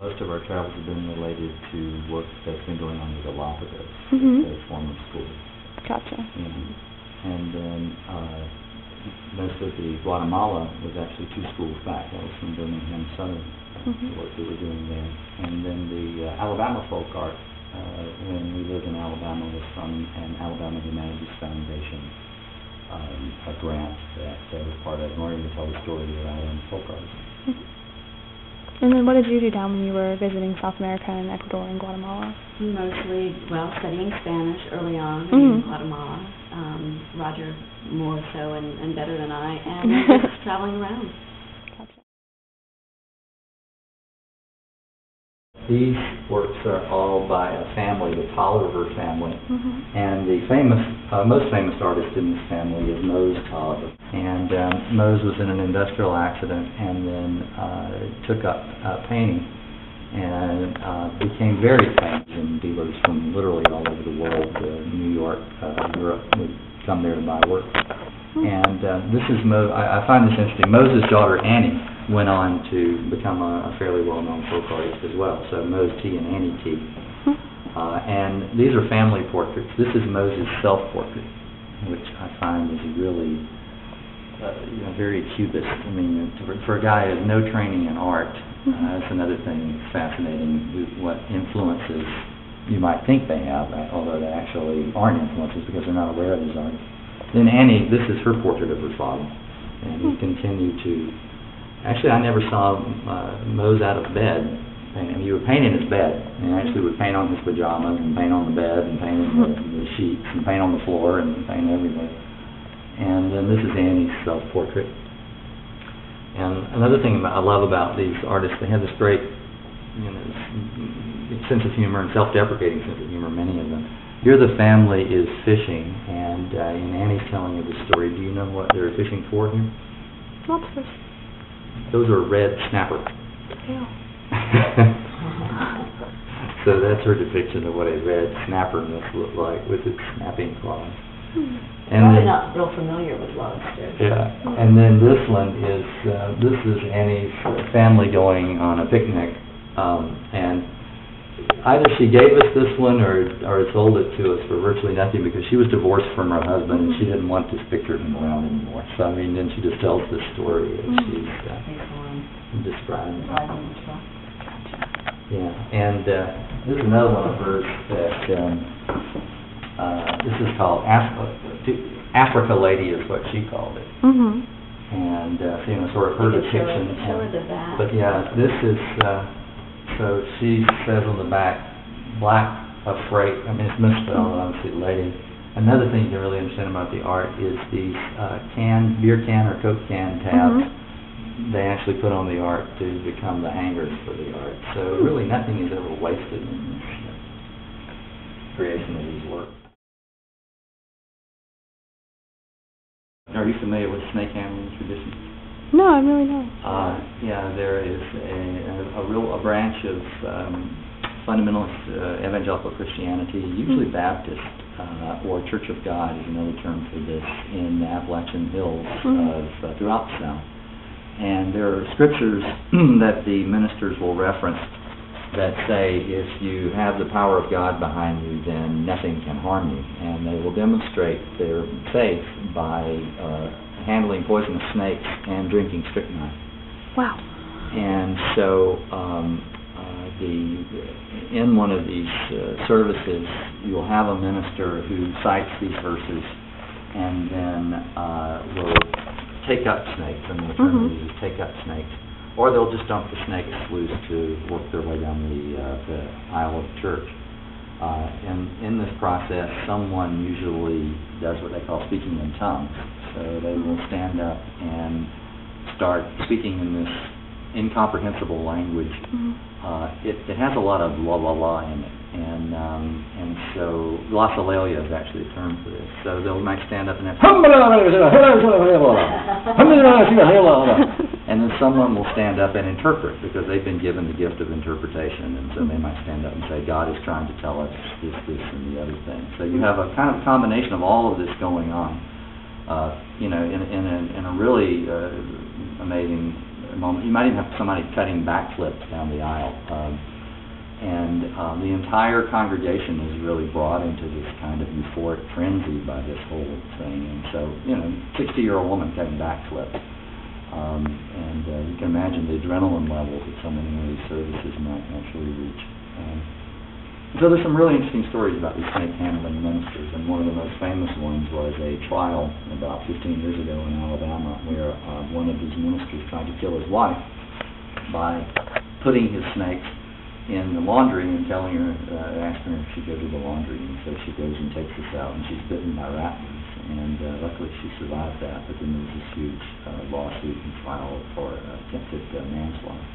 Most of our travels have been related to work that's been going on in the Galapagos, the former school. Gotcha. And then most of the Guatemala was actually 2 schools back. That was from Birmingham Southern, the work we were doing there. And then the Alabama folk art, when we lived in Alabama, was from an Alabama Humanities Foundation, a grant that was part of Learning to Tell the Story of Alabama folk artists. And then what did you do down when you were visiting South America and Ecuador and Guatemala? Mostly, studying Spanish early on in Guatemala. Roger more so and better than I, and just traveling around. Gotcha. These works are all by a family, the Tolliver family, and the most famous artist in this family is Mose Tolliver. And Mose was in an industrial accident and then took up painting and became very famous, and dealers from literally all over the world, New York, Europe, would come there to buy work. And this is I find this interesting. Mose's daughter Annie went on to become a fairly well-known folk artist as well. So Mose T and Annie T. And these are family portraits. This is Mose's self-portrait, which I find is really very cubist. I mean, for a guy who has no training in art, that's another thing that's fascinating. What influences you might think they have, although they actually aren't influences because they're not aware of his art. Then Annie, this is her portrait of her father, and he continued to. Actually, I never saw Mose out of bed. And he would paint in his bed, and actually would paint on his pajamas, and paint on the bed, and paint in the sheets, and paint on the floor, and paint everywhere. And then this is Annie's self-portrait. And another thing I love about these artists, they have this great sense of humor and self-deprecating sense of humor, many of them. Here the family is fishing, and Annie's telling you the story. Do you know what they're fishing for here? Lobsters. Those are red snapper. Yeah. So that's her depiction of what a red snapper must look like with its snapping claws. And I'm not real familiar with lobsters. Yeah, and then this one is this is Annie's family going on a picnic, and either she gave us this one or sold it to us for virtually nothing because she was divorced from her husband and she didn't want this picture of him around anymore. So I mean, then she just tells this story as she's describing. Yeah, and this is another one of hers that this is called Africa Lady is what she called it. And sort of her depiction. But yeah, this is so she says on the back, black afraid. I mean it's misspelled, obviously, lady. Another thing you can really understand about the art is these beer can or Coke can tabs. They actually put on the art to become the hangers for the art. So really nothing is ever wasted in this creation of these works. Are you familiar with snake handling tradition? No, I'm really not. Yeah, there is a branch of fundamentalist evangelical Christianity, usually Baptist, or Church of God is another term for this, in the Appalachian Hills of throughout the South. And there are scriptures that the ministers will reference that say if you have the power of God behind you, then nothing can harm you. And they will demonstrate their faith by handling poisonous snakes and drinking strychnine. Wow. And so in one of these services, you'll have a minister who cites these verses and then will take up snakes. I mean, the term is take up snakes. Or they'll just dump the snakes loose to work their way down the aisle of the church. And in this process, someone usually does what they call speaking in tongues. So they will stand up and start speaking in this incomprehensible language. It has a lot of la la la in it. And so glossolalia is actually a term for this. So they might stand up and have and then someone will stand up and interpret because they've been given the gift of interpretation, and so they might stand up and say, God is trying to tell us this, and the other thing. So you have a kind of combination of all of this going on, in a really amazing moment. You might even have somebody cutting backflips down the aisle. The entire congregation is really brought into this kind of euphoric frenzy by this whole thing. And so, 60-year-old woman cutting backflips. You can imagine the adrenaline levels that so many of these services might actually reach. So there's some really interesting stories about these snake handling ministers, and one of the most famous ones was a trial about 15 years ago in Alabama where one of these ministers tried to kill his wife by putting his snakes in the laundry and telling her, asking her if she'd go to the laundry, and so she goes and takes this out, and she's bitten by rattlers, and luckily she survived that, but then there was this huge lawsuit and trial for attempted manslaughter.